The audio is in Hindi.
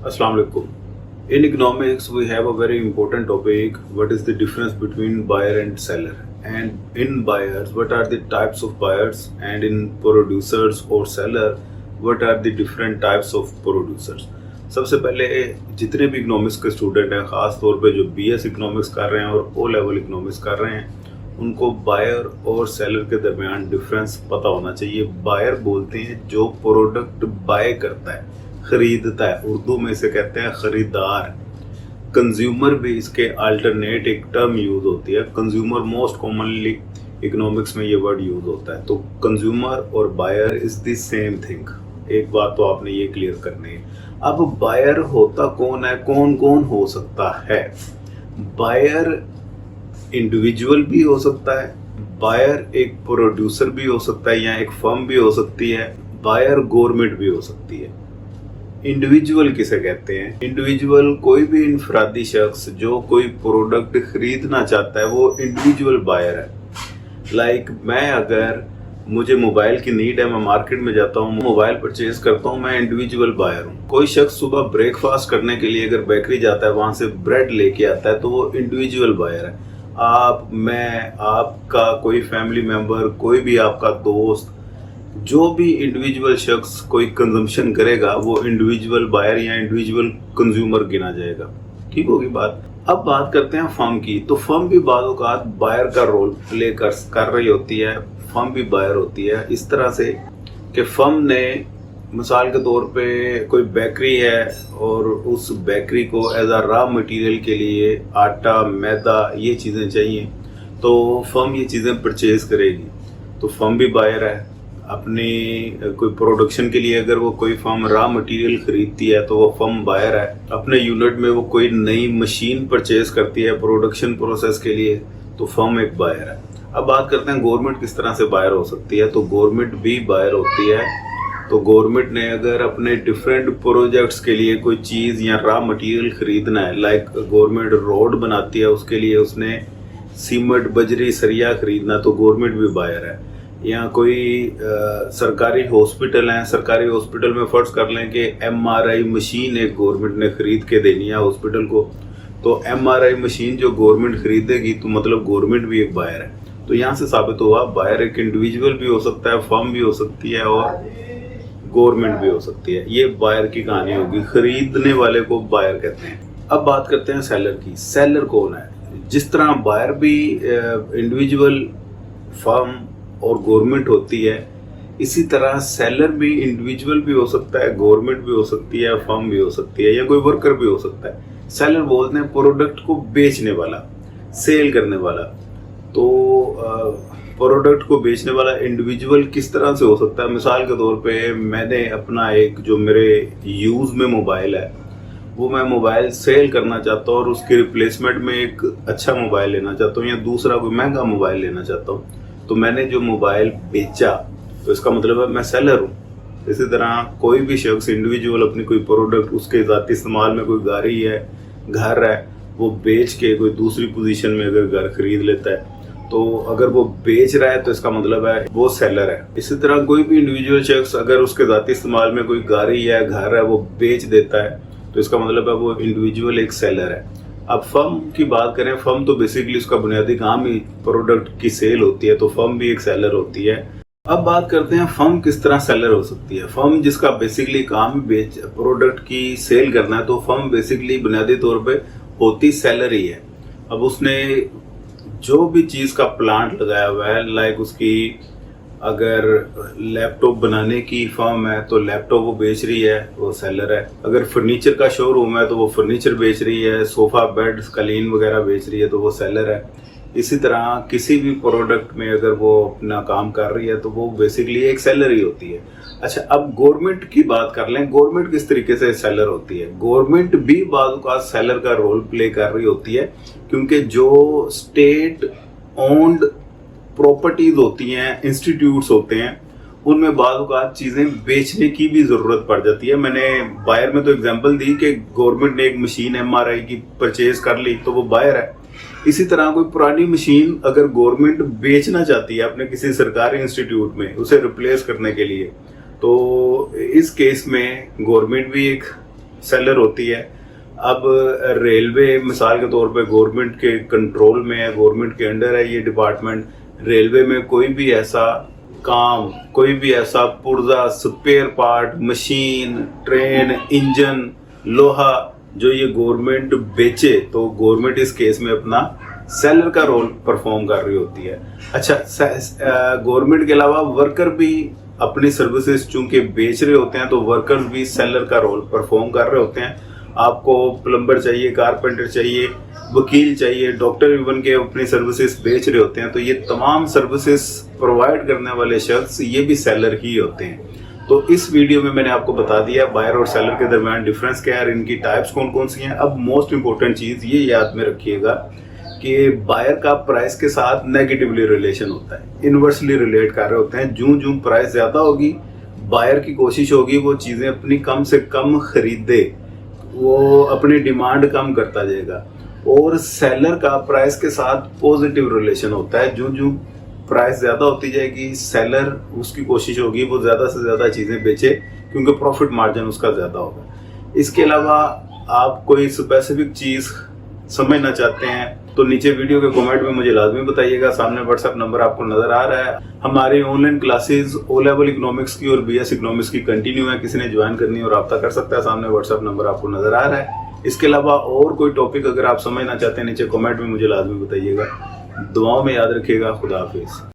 Assalamu alaikum. In economics, we have a very important topic. What is the difference between buyer and seller? And in buyers, what are the types of buyers? And in producers or seller, what are the different types of producers? सबसे पहले जितने भी इकोनॉमिक्स के स्टूडेंट हैं, ख़ास तौर पे जो बीएस इकोनॉमिक्स कर रहे हैं और ओ लेवल इकोनॉमिक्स कर रहे हैं, उनको बायर और सेलर के दरमियान डिफरेंस पता होना चाहिए। बायर बोलते हैं जो प्रोडक्ट बाय करता है, खरीदता है, उर्दू में इसे कहते हैं खरीदार। कंज्यूमर भी इसके अल्टरनेट एक टर्म यूज होती है। कंज्यूमर मोस्ट कॉमनली इकोनॉमिक्स में ये वर्ड यूज होता है। तो कंज्यूमर और buyer is the same thing. एक बात तो आपने ये क्लियर करनी है। अब बायर होता कौन है, कौन कौन हो सकता है? बायर इंडिविजुअल भी हो सकता है, बायर एक प्रोड्यूसर भी हो सकता है या एक फर्म भी हो सकती है, बायर गवर्नमेंट भी हो सकती है। इंडिविजुअल किसे कहते हैं? इंडिविजुअल कोई भी इनफरादी शख्स जो कोई प्रोडक्ट खरीदना चाहता है वो इंडिविजुअल बायर है। लाइक मैं अगर मुझे मोबाइल की नीड है, मैं मार्केट में जाता हूँ, मोबाइल परचेज करता हूँ, मैं इंडिविजुअल बायर हूँ। कोई शख्स सुबह ब्रेकफास्ट करने के लिए अगर बेकरी जाता है, वहां से ब्रेड लेके आता है, तो वो इंडिविजुअल बायर है। आप, मैं, आपका कोई फैमिली मेंबर, कोई भी आपका दोस्त, जो भी इंडिविजुअल शख्स कोई कंजम्पशन करेगा वो इंडिविजुअल बायर या इंडिविजुअल कंज्यूमर गिना जाएगा। ठीक होगी बात। अब बात करते हैं फर्म की। तो फर्म भी बाज़ औक़ात बायर का रोल प्ले कर रही होती है, फर्म भी बायर होती है। इस तरह से कि फर्म ने मिसाल के तौर पे कोई बेकरी है और उस बेकरी को एज आ रॉ मटेरियल के लिए आटा, मैदा, ये चीज़ें चाहिए, तो फर्म ये चीज़ें परचेज करेगी। तो फर्म भी बायर है। अपनी कोई प्रोडक्शन के लिए अगर वो कोई फर्म रॉ मटेरियल खरीदती है तो वो फर्म बायर है। अपने यूनिट में वो कोई नई मशीन परचेज करती है प्रोडक्शन प्रोसेस के लिए, तो फर्म एक बायर है। अब बात करते हैं गवर्नमेंट किस तरह से बायर हो सकती है। तो गवर्नमेंट भी बायर होती है। तो गवर्नमेंट ने अगर अपने डिफरेंट प्रोजेक्ट्स के लिए कोई चीज़ या रॉ मटेरियल खरीदना है, लाइक गवर्नमेंट रोड बनाती है, उसके लिए उसने सीमेंट, बजरी, सरिया खरीदना, तो गवर्नमेंट भी बायर है। या कोई सरकारी हॉस्पिटल है, सरकारी हॉस्पिटल में फर्ज कर लें कि MRI मशीन एक गवर्नमेंट ने खरीद के देनी है हॉस्पिटल को, तो MRI मशीन जो गवर्नमेंट खरीदेगी तो मतलब गवर्नमेंट भी एक बायर है। तो यहाँ से साबित हुआ बायर एक इंडिविजुअल भी हो सकता है, फर्म भी हो सकती है और गवर्नमेंट भी हो सकती है। ये बायर की कहानी होगी। खरीदने वाले को बायर कहते हैं। अब बात करते हैं सेलर की। सेलर कौन है? जिस तरह बायर भी इंडिविजुअल, फर्म और गवर्नमेंट होती है, इसी तरह सेलर भी इंडिविजुअल भी हो सकता है, गवर्नमेंट भी हो सकती है, फर्म भी हो सकती है, या कोई वर्कर भी हो सकता है। सेलर बोलते हैं प्रोडक्ट को बेचने वाला, सेल करने वाला। तो प्रोडक्ट को बेचने वाला इंडिविजुअल किस तरह से हो सकता है? मिसाल के तौर पे मैंने अपना एक जो मेरे यूज़ में मोबाइल है, वो मैं मोबाइल सेल करना चाहता हूँ और उसके रिप्लेसमेंट में एक अच्छा मोबाइल लेना चाहता हूँ या दूसरा कोई महंगा मोबाइल लेना चाहता हूँ। तो मैंने जो मोबाइल बेचा, तो इसका मतलब है मैं सेलर हूँ। इसी तरह कोई भी शख्स इंडिविजुअल अपनी कोई प्रोडक्ट, उसके ज़ाती इस्तेमाल में कोई गाड़ी है, घर है, वो बेच के कोई दूसरी पोजीशन में अगर घर खरीद लेता है, तो अगर वो बेच रहा है तो इसका मतलब है वो सेलर है। इसी तरह कोई भी इंडिविजुअल शख्स अगर उसके ज़ाती इस्तेमाल में कोई गाड़ी है, घर है, वो बेच देता है, तो इसका मतलब है वो इंडिविजुअल एक सेलर है। अब फर्म की बात करें, फर्म तो बेसिकली उसका बुनियादी काम ही प्रोडक्ट की सेल होती है, तो फर्म भी एक सेलर होती है। अब बात करते हैं फर्म किस तरह सेलर हो सकती है। फर्म जिसका बेसिकली काम बेच प्रोडक्ट की सेल करना है, तो फर्म बेसिकली बुनियादी तौर पे होती सेलर ही है। अब उसने जो भी चीज़ का प्लांट लगाया हुआ है, लाइक उसकी अगर लैपटॉप बनाने की फर्म है तो लैपटॉप वो बेच रही है, वो सेलर है। अगर फर्नीचर का शोरूम है तो वो फर्नीचर बेच रही है, सोफ़ा, बेड, कालीन वगैरह बेच रही है, तो वो सेलर है। इसी तरह किसी भी प्रोडक्ट में अगर वो अपना काम कर रही है तो वो बेसिकली एक सेलर ही होती है। अच्छा, अब गवर्नमेंट की बात कर लें। गवर्नमेंट किस तरीके से सेलर होती है? गवर्नमेंट भी बाज़ औक़ात सेलर का रोल प्ले कर रही होती है, क्योंकि जो स्टेट ओन्ड प्रॉपर्टीज होती हैं, इंस्टीट्यूट्स होते हैं, उनमें बाज़ औक़ात चीज़ें बेचने की भी ज़रूरत पड़ जाती है। मैंने बायर में तो एग्जांपल दी कि गवर्नमेंट ने एक मशीन MRI की परचेज कर ली, तो वो बायर है। इसी तरह कोई पुरानी मशीन अगर गवर्नमेंट बेचना चाहती है अपने किसी सरकारी इंस्टीट्यूट में उसे रिप्लेस करने के लिए, तो इस केस में गवर्नमेंट भी एक सेलर होती है। अब रेलवे मिसाल के तौर पे गवर्नमेंट के कंट्रोल में है, गवर्नमेंट के अंडर है ये डिपार्टमेंट। रेलवे में कोई भी ऐसा काम, कोई भी ऐसा पुर्जा, spare part, machine, train, engine, लोहा जो ये गवर्नमेंट बेचे तो गवर्नमेंट इस केस में अपना सेलर का रोल परफॉर्म कर रही होती है। अच्छा, गवर्नमेंट के अलावा वर्कर भी अपनी सर्विसेज चूंकि बेच रहे होते हैं तो वर्कर्स भी सेलर का रोल परफॉर्म कर रहे होते हैं। आपको प्लम्बर चाहिए, कारपेंटर चाहिए, वकील चाहिए, डॉक्टर इवन के अपनी सर्विसेज बेच रहे होते हैं, तो ये तमाम सर्विसेज प्रोवाइड करने वाले शख्स ये भी सेलर ही होते हैं। तो इस वीडियो में मैंने आपको बता दिया बायर और सेलर के दरमियान डिफरेंस क्या है, इनकी टाइप्स कौन कौन सी हैं। अब मोस्ट इंपॉर्टेंट चीज ये याद में रखिएगा कि बायर का प्राइस के साथ नेगेटिवली रिलेशन होता है, इनवर्सली रिलेट कर रहे होते हैं। जूं जूं प्राइस ज्यादा होगी, बायर की कोशिश होगी वो चीजें अपनी कम से कम खरीदे, वो अपनी डिमांड कम करता जाएगा। और सेलर का प्राइस के साथ पॉजिटिव रिलेशन होता है, जो जो प्राइस ज्यादा होती जाएगी सेलर उसकी कोशिश होगी वो ज्यादा से ज्यादा चीजें बेचे क्योंकि प्रॉफिट मार्जिन उसका ज्यादा होगा। इसके अलावा आप कोई स्पेसिफिक चीज समझना चाहते हैं तो नीचे वीडियो के कमेंट में मुझे लाजमी बताइएगा। सामने व्हाट्सएप नंबर आपको नजर आ रहा है। हमारी online classes O level economics की और बीएस इकोनॉमिक्स की कंटिन्यू है, किसी ने ज्वाइन करनी है और रब्ता कर सकता है। सामने व्हाट्सएप नंबर आपको नजर आ रहा है। इसके अलावा और कोई टॉपिक अगर आप समझना चाहते हैं नीचे कमेंट में मुझे लाजमी बताइएगा। दुआओं में याद रखिएगा। खुदा हाफिज।